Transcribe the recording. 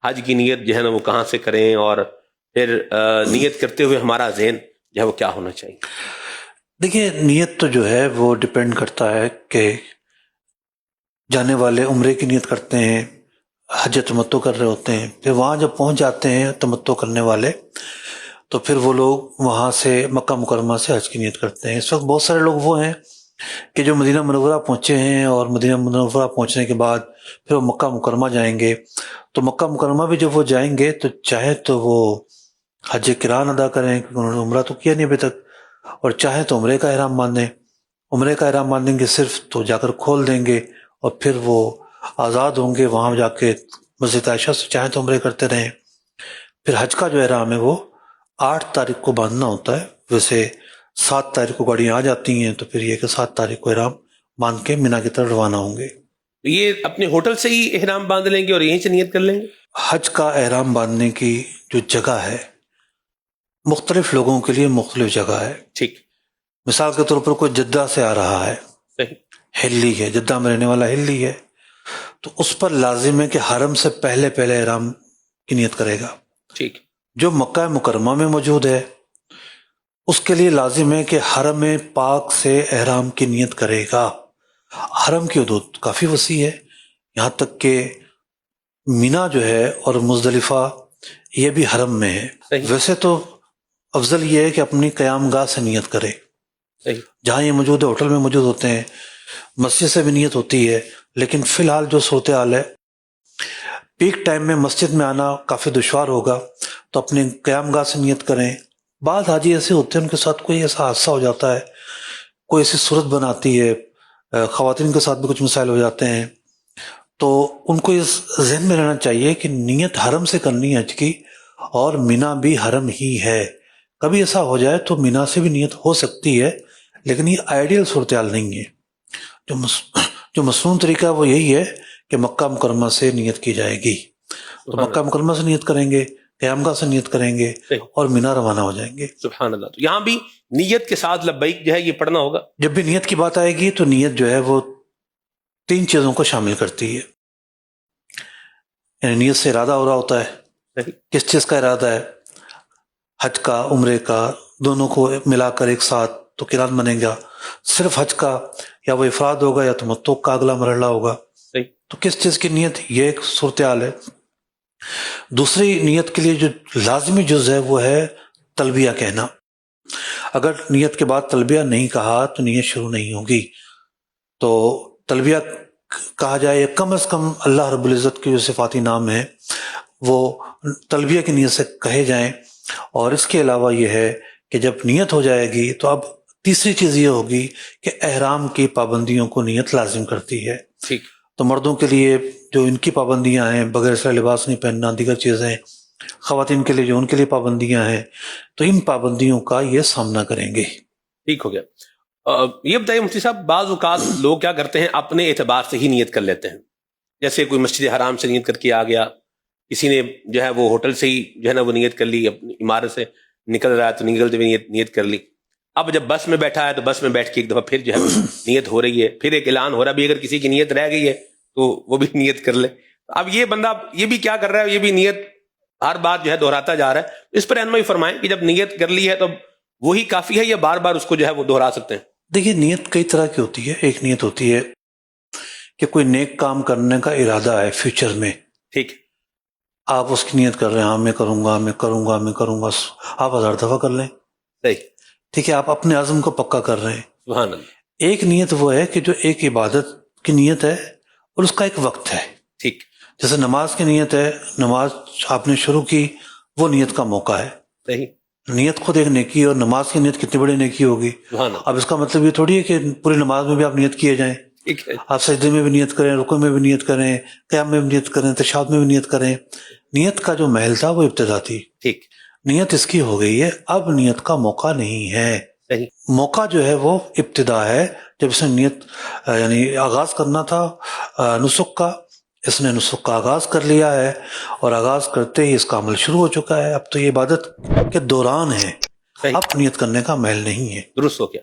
حج کی نیت جو ہے نا وہ کہاں سے کریں، اور پھر نیت کرتے ہوئے ہمارا ذہن جو ہے وہ کیا ہونا چاہیے؟ دیکھیے، نیت تو جو ہے وہ ڈپینڈ کرتا ہے کہ جانے والے عمرے کی نیت کرتے ہیں، حج تمتع کر رہے ہوتے ہیں، پھر وہاں جب پہنچ جاتے ہیں تمتع کرنے والے، تو پھر وہ لوگ وہاں سے مکہ مکرمہ سے حج کی نیت کرتے ہیں۔ اس وقت بہت سارے لوگ وہ ہیں کہ جو مدینہ منورہ پہنچے ہیں، اور مدینہ منورہ پہنچنے کے بعد پھر وہ مکہ مکرمہ جائیں گے۔ تو مکہ مکرمہ بھی جب وہ جائیں گے تو چاہے تو وہ حج قران ادا کریں، کیونکہ انہوں نے عمرہ تو کیا نہیں ابھی تک، اور چاہے تو عمرے کا احرام باندھیں۔ عمرے کا احرام باندھیں گے صرف تو جا کر کھول دیں گے، اور پھر وہ آزاد ہوں گے وہاں جا کے مسجد عائشہ سے، چاہے تو عمرے کرتے رہیں۔ پھر حج کا جو احرام ہے وہ 8 تاریخ کو باندھنا ہوتا ہے، ویسے 7 تاریخ کو گاڑیاں آ جاتی ہیں، تو پھر یہ کہ 7 تاریخ کو احرام باندھ کے مینا کی طرف روانہ ہوں گے۔ یہ اپنے ہوٹل سے ہی احرام باندھ لیں گے اور یہیں سے نیت کر لیں گے؟ حج کا احرام باندھنے کی جو جگہ ہے مختلف لوگوں کے لیے مختلف جگہ ہے۔ ٹھیک، مثال کے طور پر کوئی جدہ سے آ رہا ہے، صحیح، ہلی ہے، جدہ میں رہنے والا ہلی ہے، تو اس پر لازم ہے کہ حرم سے پہلے احرام کی نیت کرے گا۔ ٹھیک، جو مکہ مکرمہ میں موجود ہے اس کے لیے لازم ہے کہ حرم پاک سے احرام کی نیت کرے گا۔ حرم کی حدود کافی وسیع ہے، یہاں تک کہ مینا جو ہے اور مزدلفہ یہ بھی حرم میں ہے۔ صحیح، ویسے تو افضل یہ ہے کہ اپنی قیام گاہ سے نیت کرے، صحیح، جہاں یہ موجود ہے ہوٹل میں موجود ہوتے ہیں، مسجد سے بھی نیت ہوتی ہے، لیکن فی الحال جو صورتحال ہے پیک ٹائم میں مسجد میں آنا کافی دشوار ہوگا، تو اپنے قیام گاہ سے نیت کریں۔ بعض حاجی ایسے ہوتے ہیں ان کے ساتھ کوئی ایسا حادثہ ہو جاتا ہے، کوئی ایسی صورت بناتی ہے، خواتین کے ساتھ بھی کچھ مسائل ہو جاتے ہیں، تو ان کو اس ذہن میں رہنا چاہیے کہ نیت حرم سے کرنی ہے حج کی، اور مینا بھی حرم ہی ہے۔ کبھی ایسا ہو جائے تو مینا سے بھی نیت ہو سکتی ہے، لیکن یہ آئیڈیل صورتحال نہیں ہے۔ جو مصنون طریقہ وہ یہی ہے کہ مکہ مکرمہ سے نیت کی جائے گی، تو مکہ مکرمہ سے نیت کریں گے، قیام گاہ سے نیت کریں گے، اور مینا روانہ ہو جائیں گے۔ سبحان اللہ۔ تو یہاں بھی نیت کے ساتھ لبیک جو ہے یہ پڑھنا ہوگا؟ جب بھی نیت کی بات آئے گی تو نیت جو ہے وہ 3 چیزوں کو شامل کرتی ہے، یعنی نیت سے ارادہ ہو رہا ہوتا ہے۔ صحیح، کس چیز کا ارادہ ہے؟ حج کا، عمرے کا، دونوں کو ملا کر ایک ساتھ تو قران بنے گا۔ صرف حج کا یا وہ افراد ہوگا یا تمتع کا اگلا مرحلہ ہوگا۔ صحیح، تو کس چیز کی نیت، یہ ایک صورتحال ہے۔ دوسری نیت کے لیے جو لازمی جز ہے وہ ہے تلبیہ کہنا۔ اگر نیت کے بعد تلبیہ نہیں کہا تو نیت شروع نہیں ہوگی۔ تو تلبیہ کہا جائے، کم از کم اللہ رب العزت کے جو صفاتی نام ہیں وہ تلبیہ کی نیت سے کہے جائیں۔ اور اس کے علاوہ یہ ہے کہ جب نیت ہو جائے گی تو اب تیسری چیز یہ ہوگی کہ احرام کی پابندیوں کو نیت لازم کرتی ہے۔ ٹھیک، تو مردوں کے لیے جو ان کی پابندیاں ہیں، بغیر سر لباس نہیں پہننا، دیگر چیزیں، خواتین کے لیے جو ان کے لیے پابندیاں ہیں، تو ان پابندیوں کا یہ سامنا کریں گے۔ ٹھیک ہو گیا۔ یہ بتائیے مفتی صاحب، بعض اوقات لوگ کیا کرتے ہیں اپنے اعتبار سے ہی نیت کر لیتے ہیں، جیسے کوئی مسجد حرام سے نیت کر کے آ گیا، کسی نے جو ہے وہ ہوٹل سے ہی جو ہے نا وہ نیت کر لی، اپنی عمارت سے نکل رہا ہے تو نکلتے ہوئے نیت کر لی۔ اب جب بس میں بیٹھا ہے تو بس میں بیٹھ کے ایک دفعہ پھر جو ہے نیت ہو رہی ہے، پھر ایک اعلان ہو رہا ہے بھی اگر کسی کی نیت رہ گئی ہے تو وہ بھی نیت کر لے۔ اب یہ بندہ یہ بھی کیا کر رہا ہے، یہ بھی نیت ہر بات جو ہے دہراتا جا رہا ہے۔ اس پر رہنمائی فرمائیں کہ جب نیت کر لی ہے تو وہی کافی ہے یا بار بار اس کو جو ہے وہ دہرا سکتے ہیں؟ دیکھیے، نیت کئی طرح کی ہوتی ہے۔ ایک نیت ہوتی ہے کہ کوئی نیک کام کرنے کا ارادہ ہے فیوچر میں، ٹھیک، آپ اس کی نیت کر رہے ہیں، ہاں میں کروں گا، میں کروں گا، میں کروں گا، آپ 1000 دفعہ کر لیں، صحیح، ٹھیک ہے، آپ اپنے عزم کو پکا کر رہے ہیں۔ سبحان اللہ، ایک نیت وہ ہے کہ جو ایک عبادت کی نیت ہے اور اس کا ایک وقت ہے۔ ٹھیک، جیسے نماز کی نیت ہے، نماز آپ نے شروع کی، وہ نیت کا موقع ہے۔ صحیح، نیت خود ایک نیکی ہے، اور نماز کی نیت کتنی بڑی نیکی ہوگی۔ سبحان اللہ، اب اس کا مطلب یہ تھوڑی ہے کہ پوری نماز میں بھی آپ نیت کیے جائیں، ٹھیک ہے، آپ سجدے میں بھی نیت کریں، رکوع میں بھی نیت کریں، قیام میں بھی نیت کریں، تشہد میں بھی نیت کریں۔ نیت کا جو محل تھا وہ ابتدا تھی، ٹھیک، نیت اس کی ہو گئی ہے، اب نیت کا موقع نہیں ہے۔ صحیح، موقع جو ہے وہ ابتدا ہے، جب اس نے نیت یعنی آغاز کرنا تھا نسک کا، اس نے نسک کا آغاز کر لیا ہے، اور آغاز کرتے ہی اس کا عمل شروع ہو چکا ہے۔ اب تو یہ عبادت کے دوران ہے، صحیح، اب نیت کرنے کا محل نہیں ہے۔ درست ہو گیا۔